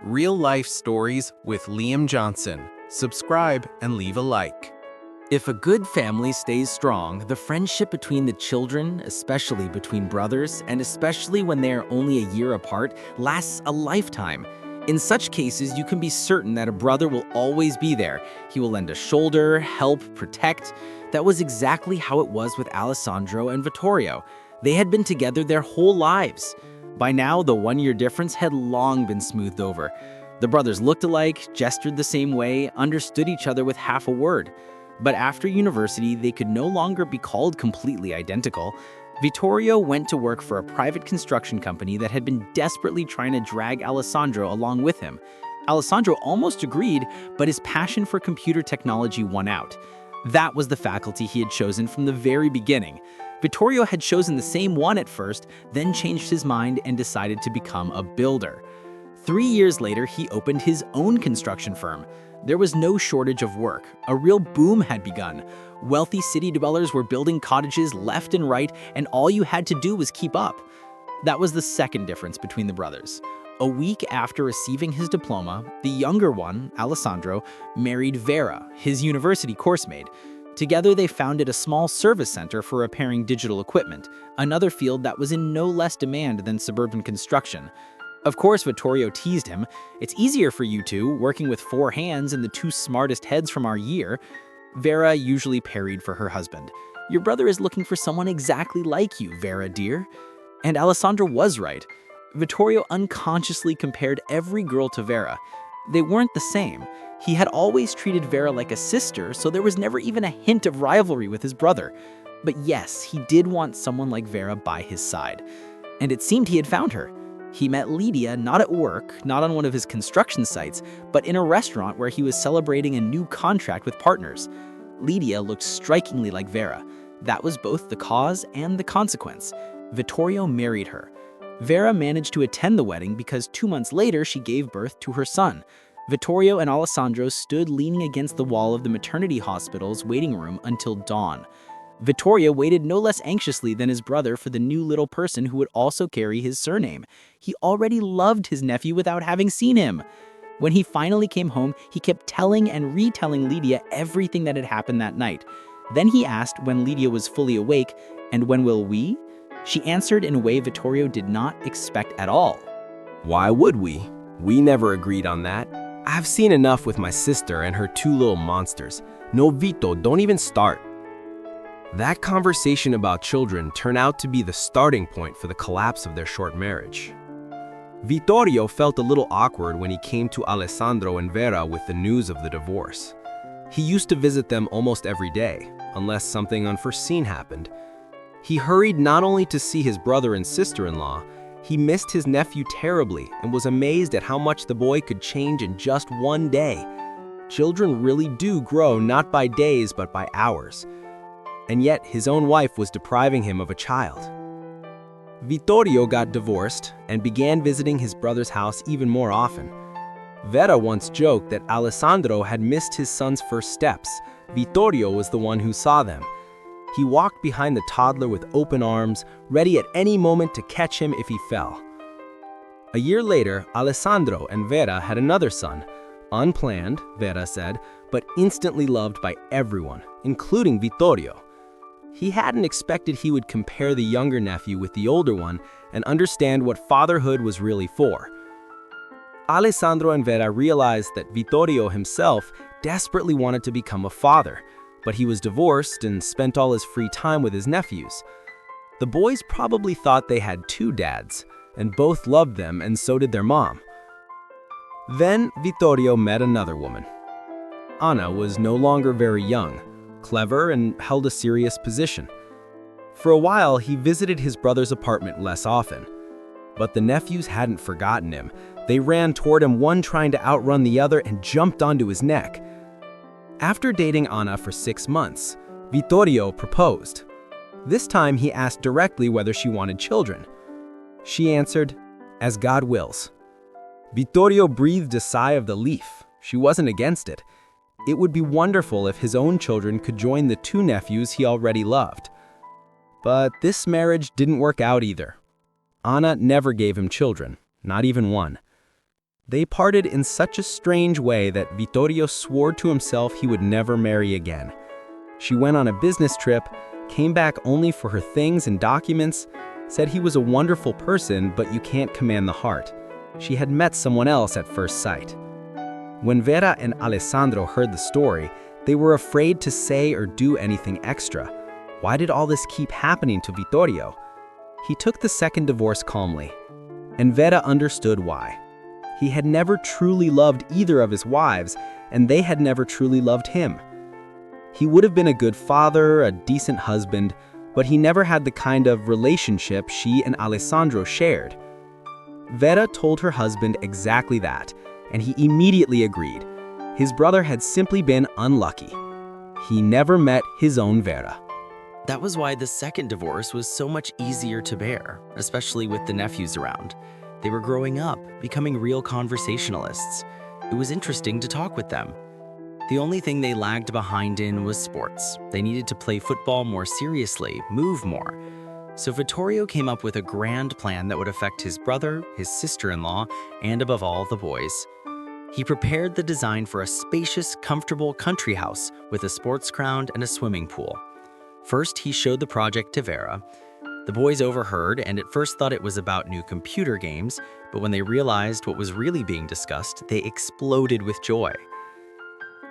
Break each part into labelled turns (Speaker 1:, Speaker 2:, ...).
Speaker 1: Real life stories with Liam Johnson. Subscribe and leave a like.
Speaker 2: If a good family stays strong, the friendship between the children, especially between brothers, and especially when they are only a year apart, lasts a lifetime. In such cases, you can be certain that a brother will always be there. He will lend a shoulder, help, protect. That was exactly how it was with Alessandro and Vittorio. They had been together their whole lives. By now, the one-year difference had long been smoothed over. The brothers looked alike, gestured the same way, understood each other with half a word. But after university, they could no longer be called completely identical. Vittorio went to work for a private construction company that had been desperately trying to drag Alessandro along with him. Alessandro almost agreed, but his passion for computer technology won out. That was the faculty he had chosen from the very beginning. Vittorio had chosen the same one at first, then changed his mind and decided to become a builder. 3 years later, he opened his own construction firm. There was no shortage of work. A real boom had begun. Wealthy city dwellers were building cottages left and right, and all you had to do was keep up. That was the second difference between the brothers. A week after receiving his diploma, the younger one, Alessandro, married Vera, his university coursemate. Together, they founded a small service center for repairing digital equipment, another field that was in no less demand than suburban construction. Of course, Vittorio teased him. "It's easier for you two, working with 4 hands and the 2 smartest heads from our year." Vera usually parried for her husband. "Your brother is looking for someone exactly like you, Vera, dear." And Alessandro was right. Vittorio unconsciously compared every girl to Vera. They weren't the same. He had always treated Vera like a sister, so there was never even a hint of rivalry with his brother. But yes, he did want someone like Vera by his side. And it seemed he had found her. He met Lydia not at work, not on one of his construction sites, but in a restaurant where he was celebrating a new contract with partners. Lydia looked strikingly like Vera. That was both the cause and the consequence. Vittorio married her. Vera managed to attend the wedding because 2 months later she gave birth to her son. Vittorio and Alessandro stood leaning against the wall of the maternity hospital's waiting room until dawn. Vittorio waited no less anxiously than his brother for the new little person who would also carry his surname. He already loved his nephew without having seen him. When he finally came home, he kept telling and retelling Lydia everything that had happened that night. Then he asked when Lydia was fully awake, "And when will we?" She answered in a way Vittorio did not expect at all.
Speaker 3: "Why would we? We never agreed on that. I've seen enough with my sister and her 2 little monsters. No, Vito, don't even start." That conversation about children turned out to be the starting point for the collapse of their short marriage. Vittorio felt a little awkward when he came to Alessandro and Vera with the news of the divorce. He used to visit them almost every day, unless something unforeseen happened. He hurried not only to see his brother and sister-in-law, he missed his nephew terribly and was amazed at how much the boy could change in just 1 day. Children really do grow not by days but by hours. And yet his own wife was depriving him of a child. Vittorio got divorced and began visiting his brother's house even more often. Vera once joked that Alessandro had missed his son's first steps. Vittorio was the one who saw them. He walked behind the toddler with open arms, ready at any moment to catch him if he fell. A year later, Alessandro and Vera had another son. Unplanned, Vera said, but instantly loved by everyone, including Vittorio. He hadn't expected he would compare the younger nephew with the older one and understand what fatherhood was really for. Alessandro and Vera realized that Vittorio himself desperately wanted to become a father, but he was divorced and spent all his free time with his nephews. The boys probably thought they had 2 dads, and both loved them, and so did their mom. Then Vittorio met another woman. Anna was no longer very young, clever, and held a serious position. For a while, he visited his brother's apartment less often. But the nephews hadn't forgotten him. They ran toward him, one trying to outrun the other, and jumped onto his neck. After dating Anna for 6 months, Vittorio proposed. This time he asked directly whether she wanted children. She answered, "As God wills." Vittorio breathed a sigh of relief. She wasn't against it. It would be wonderful if his own children could join the 2 nephews he already loved. But this marriage didn't work out either. Anna never gave him children, not even one. They parted in such a strange way that Vittorio swore to himself he would never marry again. She went on a business trip, came back only for her things and documents, said he was a wonderful person, but you can't command the heart. She had met someone else at first sight. When Vera and Alessandro heard the story, they were afraid to say or do anything extra. Why did all this keep happening to Vittorio? He took the second divorce calmly, and Vera understood why. He had never truly loved either of his wives, and they had never truly loved him. He would have been a good father, a decent husband, but he never had the kind of relationship she and Alessandro shared. Vera told her husband exactly that, and he immediately agreed. His brother had simply been unlucky. He never met his own Vera.
Speaker 2: That was why the second divorce was so much easier to bear, especially with the nephews around. They were growing up, becoming real conversationalists. It was interesting to talk with them. The only thing they lagged behind in was sports. They needed to play football more seriously, move more. So Vittorio came up with a grand plan that would affect his brother, his sister-in-law, and above all, the boys. He prepared the design for a spacious, comfortable country house with a sports ground and a swimming pool. First, he showed the project to Vera. The boys overheard and at first thought it was about new computer games, but when they realized what was really being discussed, they exploded with joy.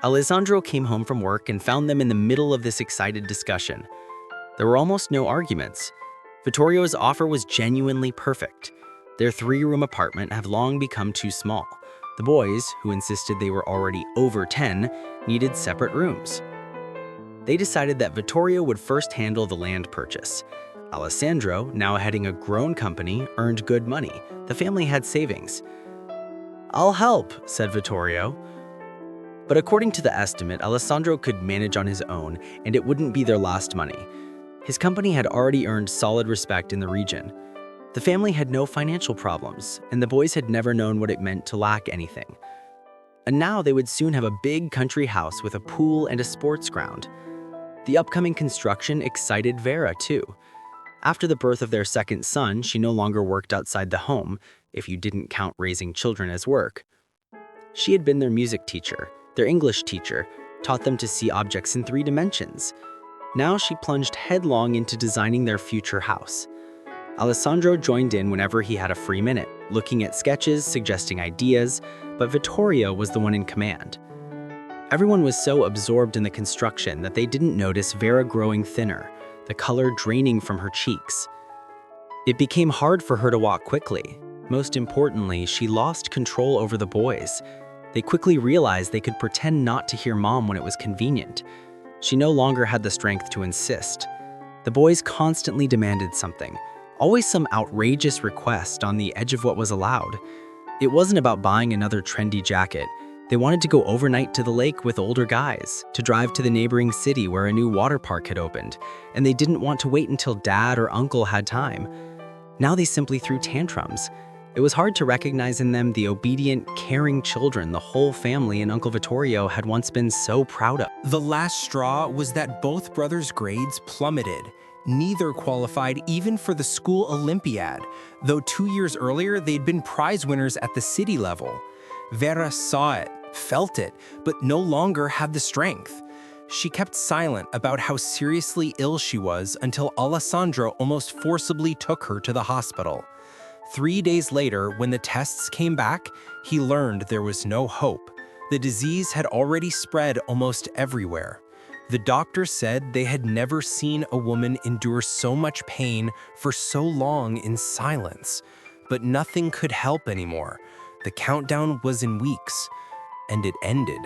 Speaker 2: Alessandro came home from work and found them in the middle of this excited discussion. There were almost no arguments. Vittorio's offer was genuinely perfect. Their 3-room apartment had long become too small. The boys, who insisted they were already over 10, needed separate rooms. They decided that Vittorio would first handle the land purchase. Alessandro, now heading a grown company, earned good money. The family had savings. "I'll help," said Vittorio. But according to the estimate, Alessandro could manage on his own, and it wouldn't be their last money. His company had already earned solid respect in the region. The family had no financial problems, and the boys had never known what it meant to lack anything. And now they would soon have a big country house with a pool and a sports ground. The upcoming construction excited Vera too. After the birth of their second son, she no longer worked outside the home, if you didn't count raising children as work. She had been their music teacher, their English teacher, taught them to see objects in 3 dimensions. Now she plunged headlong into designing their future house. Alessandro joined in whenever he had a free minute, looking at sketches, suggesting ideas, but Vittorio was the one in command. Everyone was so absorbed in the construction that they didn't notice Vera growing thinner, the color draining from her cheeks. It became hard for her to walk quickly. Most importantly, she lost control over the boys. They quickly realized they could pretend not to hear Mom when it was convenient. She no longer had the strength to insist. The boys constantly demanded something, always some outrageous request on the edge of what was allowed. It wasn't about buying another trendy jacket. They wanted to go overnight to the lake with older guys, to drive to the neighboring city where a new water park had opened, and they didn't want to wait until Dad or Uncle had time. Now they simply threw tantrums. It was hard to recognize in them the obedient, caring children the whole family and Uncle Vittorio had once been so proud of.
Speaker 4: The last straw was that both brothers' grades plummeted. Neither qualified even for the school Olympiad, though 2 years earlier they'd been prize winners at the city level. Vera saw it, felt it, but no longer had the strength. She kept silent about how seriously ill she was until Alessandro almost forcibly took her to the hospital. 3 days later, when the tests came back, he learned there was no hope. The disease had already spread almost everywhere. The doctor said they had never seen a woman endure so much pain for so long in silence. But nothing could help anymore. The countdown was in weeks, and it ended.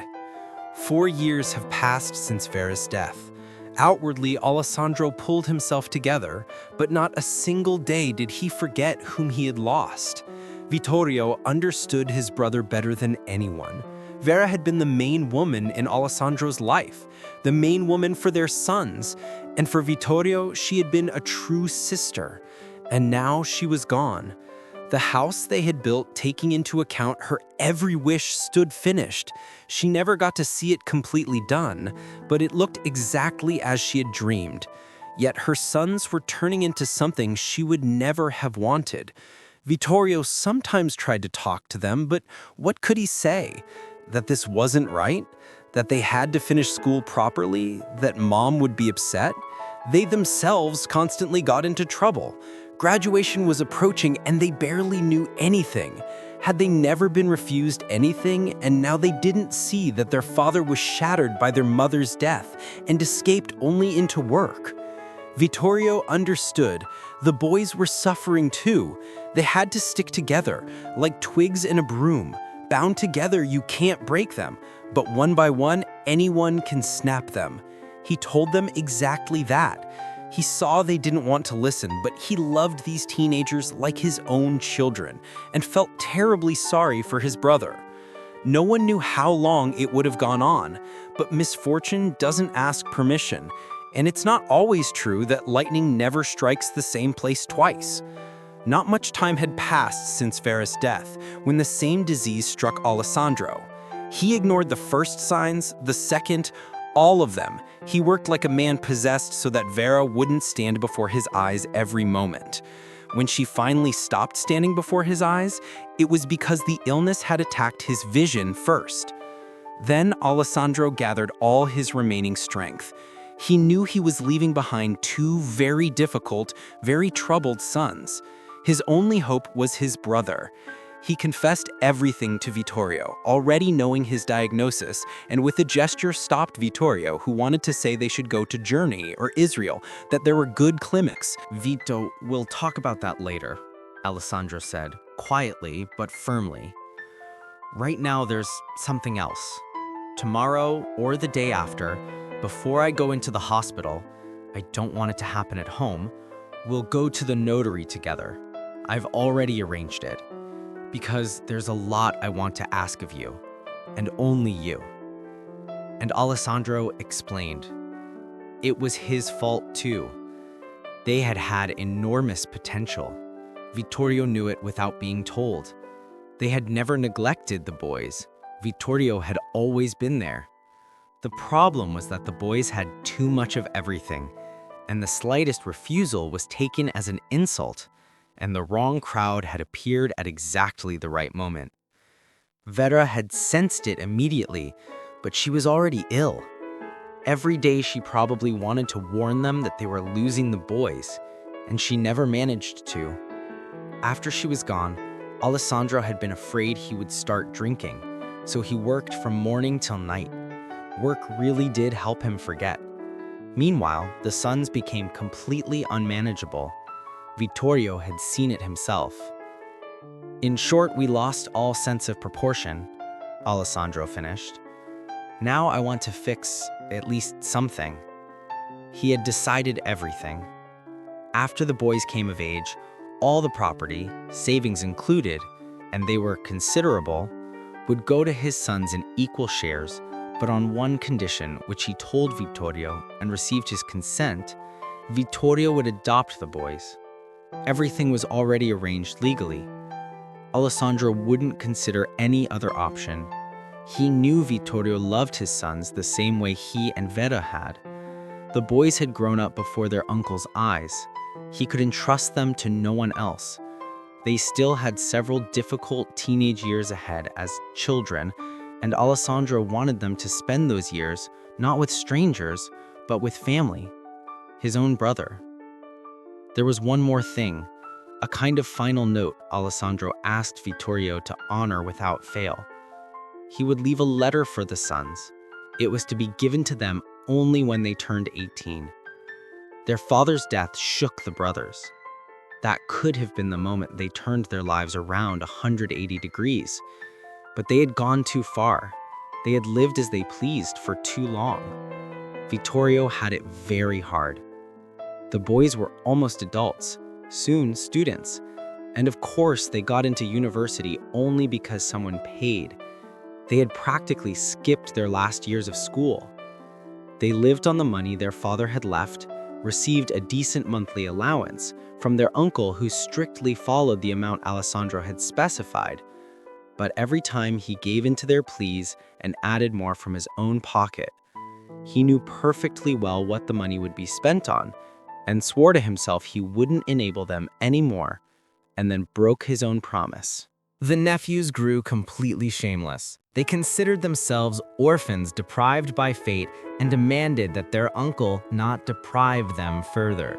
Speaker 4: 4 years have passed since Vera's death. Outwardly, Alessandro pulled himself together, but not a single day did he forget whom he had lost. Vittorio understood his brother better than anyone. Vera had been the main woman in Alessandro's life, the main woman for their sons, and for Vittorio, she had been a true sister. And now she was gone. The house they had built, taking into account her every wish, stood finished. She never got to see it completely done, but it looked exactly as she had dreamed. Yet her sons were turning into something she would never have wanted. Vittorio sometimes tried to talk to them, but what could he say? That this wasn't right? That they had to finish school properly? That mom would be upset? They themselves constantly got into trouble. Graduation was approaching and they barely knew anything. Had they never been refused anything, and now they didn't see that their father was shattered by their mother's death and escaped only into work? Vittorio understood. The boys were suffering too. They had to stick together, like twigs in a broom. Bound together, you can't break them, but one by one, anyone can snap them. He told them exactly that. He saw they didn't want to listen, but he loved these teenagers like his own children and felt terribly sorry for his brother. No one knew how long it would have gone on, but misfortune doesn't ask permission, and it's not always true that lightning never strikes the same place twice. Not much time had passed since Vera's death when the same disease struck Alessandro. He ignored the first signs, the second, all of them. He worked like a man possessed so that Vera wouldn't stand before his eyes every moment. When she finally stopped standing before his eyes, it was because the illness had attacked his vision first. Then Alessandro gathered all his remaining strength. He knew he was leaving behind two very difficult, very troubled sons. His only hope was his brother. He confessed everything to Vittorio, already knowing his diagnosis, and with a gesture stopped Vittorio, who wanted to say they should go to Journey or Israel, that there were good clinics.
Speaker 2: Vito, we'll talk about that later, Alessandro said, quietly but firmly. Right now there's something else. Tomorrow or the day after, before I go into the hospital, I don't want it to happen at home, we'll go to the notary together. I've already arranged it. Because there's a lot I want to ask of you, and only you. And Alessandro explained. It was his fault too. They had had enormous potential. Vittorio knew it without being told. They had never neglected the boys. Vittorio had always been there. The problem was that the boys had too much of everything, and the slightest refusal was taken as an insult. And the wrong crowd had appeared at exactly the right moment. Vera had sensed it immediately, but she was already ill. Every day she probably wanted to warn them that they were losing the boys, and she never managed to. After she was gone, Alessandro had been afraid he would start drinking, so he worked from morning till night. Work really did help him forget. Meanwhile, the sons became completely unmanageable. Vittorio had seen it himself. In short, we lost all sense of proportion, Alessandro finished. Now I want to fix at least something. He had decided everything. After the boys came of age, all the property, savings included, and they were considerable, would go to his sons in equal shares, but on one condition, which he told Vittorio and received his consent. Vittorio would adopt the boys. Everything was already arranged legally. Alessandro wouldn't consider any other option. He knew Vittorio loved his sons the same way he and Vera had. The boys had grown up before their uncle's eyes. He could entrust them to no one else. They still had several difficult teenage years ahead as children, and Alessandro wanted them to spend those years not with strangers, but with family, his own brother. There was one more thing, a kind of final note Alessandro asked Vittorio to honor without fail. He would leave a letter for the sons. It was to be given to them only when they turned 18. Their father's death shook the brothers. That could have been the moment they turned their lives around 180 degrees. But they had gone too far. They had lived as they pleased for too long. Vittorio had it very hard. The boys were almost adults, soon students, and of course they got into university only because someone paid. They had practically skipped their last years of school. They lived on the money their father had left, received a decent monthly allowance from their uncle who strictly followed the amount Alessandro had specified. But every time he gave in to their pleas and added more from his own pocket. He knew perfectly well what the money would be spent on, and swore to himself he wouldn't enable them anymore, and then broke his own promise. The nephews grew completely shameless. They considered themselves orphans deprived by fate and demanded that their uncle not deprive them further.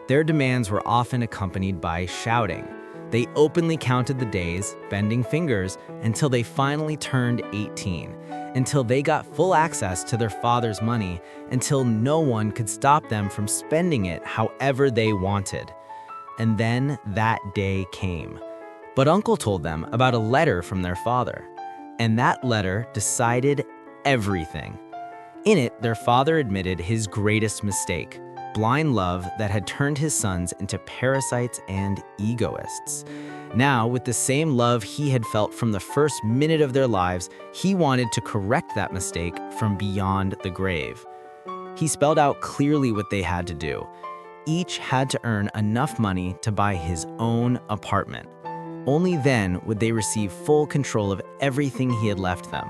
Speaker 2: Their demands were often accompanied by shouting. They openly counted the days, bending fingers, until they finally turned 18, until they got full access to their father's money, until no one could stop them from spending it however they wanted. And then that day came. But Uncle told them about a letter from their father, and that letter decided everything. In it, their father admitted his greatest mistake, blind love that had turned his sons into parasites and egoists. Now, with the same love he had felt from the first minute of their lives, he wanted to correct that mistake from beyond the grave. He spelled out clearly what they had to do. Each had to earn enough money to buy his own apartment. Only then would they receive full control of everything he had left them.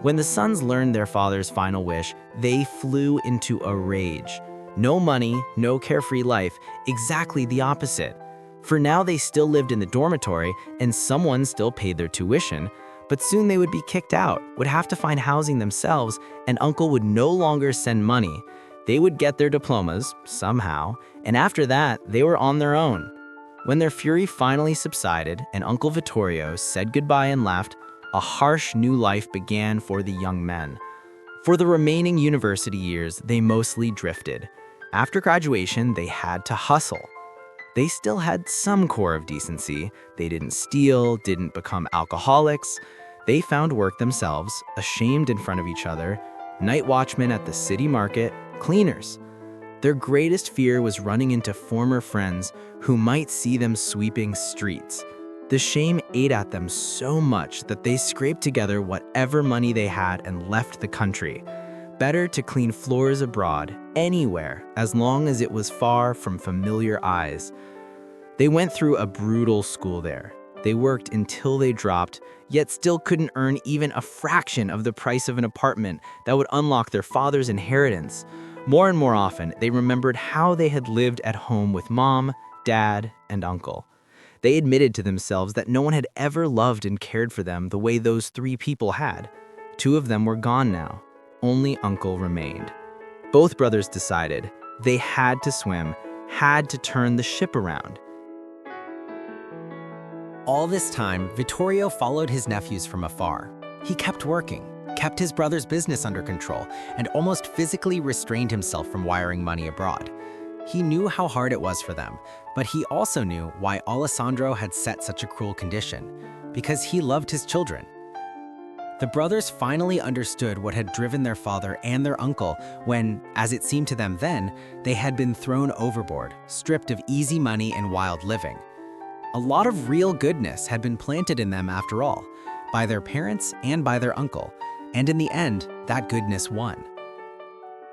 Speaker 2: When the sons learned their father's final wish, they flew into a rage. No money, no carefree life, exactly the opposite. For now they still lived in the dormitory and someone still paid their tuition, but soon they would be kicked out, would have to find housing themselves, and Uncle would no longer send money. They would get their diplomas, somehow, and after that, they were on their own. When their fury finally subsided and Uncle Vittorio said goodbye and left, a harsh new life began for the young men. For the remaining university years, they mostly drifted. After graduation, they had to hustle. They still had some core of decency. They didn't steal, didn't become alcoholics. They found work themselves, ashamed in front of each other, night watchmen at the city market, cleaners. Their greatest fear was running into former friends who might see them sweeping streets. The shame ate at them so much that they scraped together whatever money they had and left the country. Better to clean floors abroad, anywhere, as long as it was far from familiar eyes. They went through a brutal school there. They worked until they dropped, yet still couldn't earn even a fraction of the price of an apartment that would unlock their father's inheritance. More and more often, they remembered how they had lived at home with mom, dad, and uncle. They admitted to themselves that no one had ever loved and cared for them the way those three people had. Two of them were gone now. Only Uncle remained. Both brothers decided they had to swim, had to turn the ship around.
Speaker 5: All this time, Vittorio followed his nephews from afar. He kept working, kept his brother's business under control, and almost physically restrained himself from wiring money abroad. He knew how hard it was for them, but he also knew why Alessandro had set such a cruel condition, because he loved his children. The brothers finally understood what had driven their father and their uncle when, as it seemed to them then, they had been thrown overboard, stripped of easy money and wild living. A lot of real goodness had been planted in them after all, by their parents and by their uncle, and in the end, that goodness won.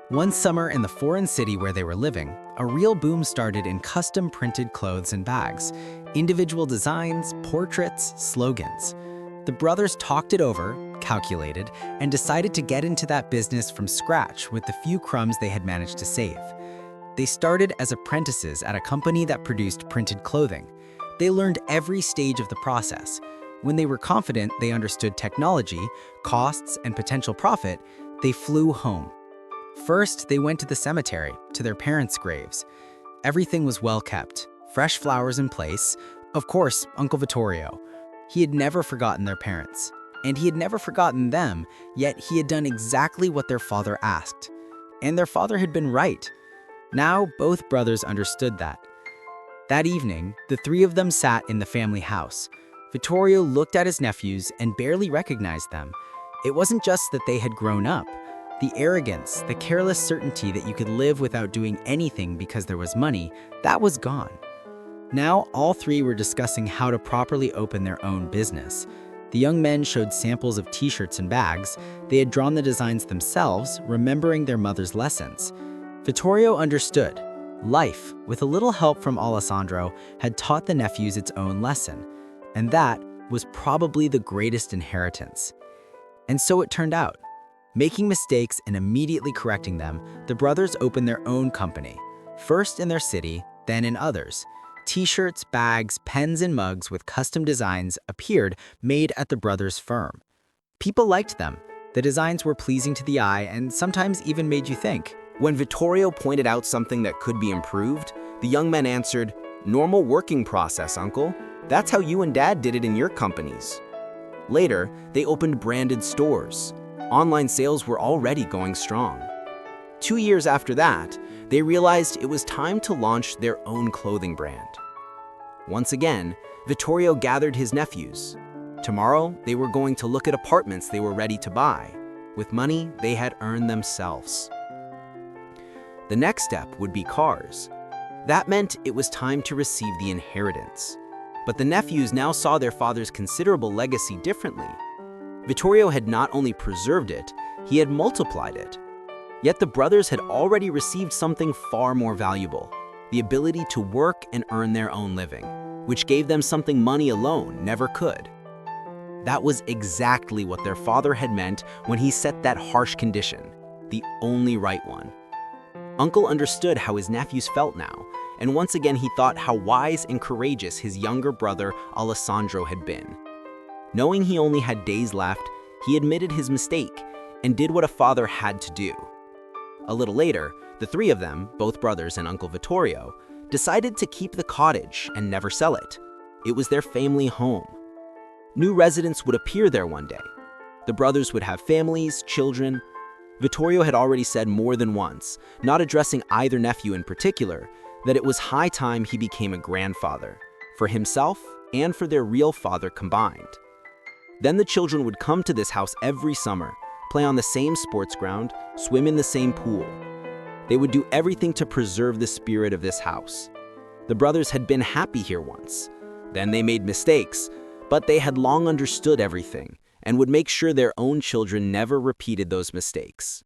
Speaker 5: One summer in the foreign city where they were living, a real boom started in custom printed clothes and bags, individual designs, portraits, slogans. The brothers talked it over, calculated, and decided to get into that business from scratch with the few crumbs they had managed to save. They started as apprentices at a company that produced printed clothing. They learned every stage of the process. When they were confident they understood technology, costs, and potential profit, they flew home. First, they went to the cemetery, to their parents' graves. Everything was well kept, fresh flowers in place. Of course, Uncle Vittorio. He had never forgotten their parents, and he had never forgotten them, yet he had done exactly what their father asked. And their father had been right. Now, both brothers understood that. That evening, the three of them sat in the family house. Vittorio looked at his nephews and barely recognized them. It wasn't just that they had grown up. The arrogance, the careless certainty that you could live without doing anything because there was money, that was gone. Now, all three were discussing how to properly open their own business. The young men showed samples of t-shirts and bags. They had drawn the designs themselves, remembering their mother's lessons. Vittorio understood. Life, with a little help from Alessandro, had taught the nephews its own lesson. And that was probably the greatest inheritance. And so it turned out. Making mistakes and immediately correcting them, the brothers opened their own company, first in their city, then in others. T-shirts, bags, pens, and mugs with custom designs appeared made at the brothers' firm. People liked them. The designs were pleasing to the eye and sometimes even made you think.
Speaker 2: When Vittorio pointed out something that could be improved, the young men answered, "Normal working process, Uncle. That's how you and Dad did it in your companies." Later, they opened branded stores. Online sales were already going strong. 2 years after that, they realized it was time to launch their own clothing brand. Once again, Vittorio gathered his nephews. Tomorrow, they were going to look at apartments they were ready to buy, with money they had earned themselves. The next step would be cars. That meant it was time to receive the inheritance. But the nephews now saw their father's considerable legacy differently. Vittorio had not only preserved it, he had multiplied it. Yet the brothers had already received something far more valuable, the ability to work and earn their own living, which gave them something money alone never could. That was exactly what their father had meant when he set that harsh condition, the only right one. Uncle understood how his nephews felt now, and once again he thought how wise and courageous his younger brother Alessandro had been. Knowing he only had days left, he admitted his mistake and did what a father had to do. A little later, the three of them, both brothers and Uncle Vittorio, decided to keep the cottage and never sell it. It was their family home. New residents would appear there one day. The brothers would have families, children. Vittorio had already said more than once, not addressing either nephew in particular, that it was high time he became a grandfather, for himself and for their real father combined. Then the children would come to this house every summer, play on the same sports ground, swim in the same pool. They would do everything to preserve the spirit of this house. The brothers had been happy here once. Then they made mistakes, but they had long understood everything and would make sure their own children never repeated those mistakes.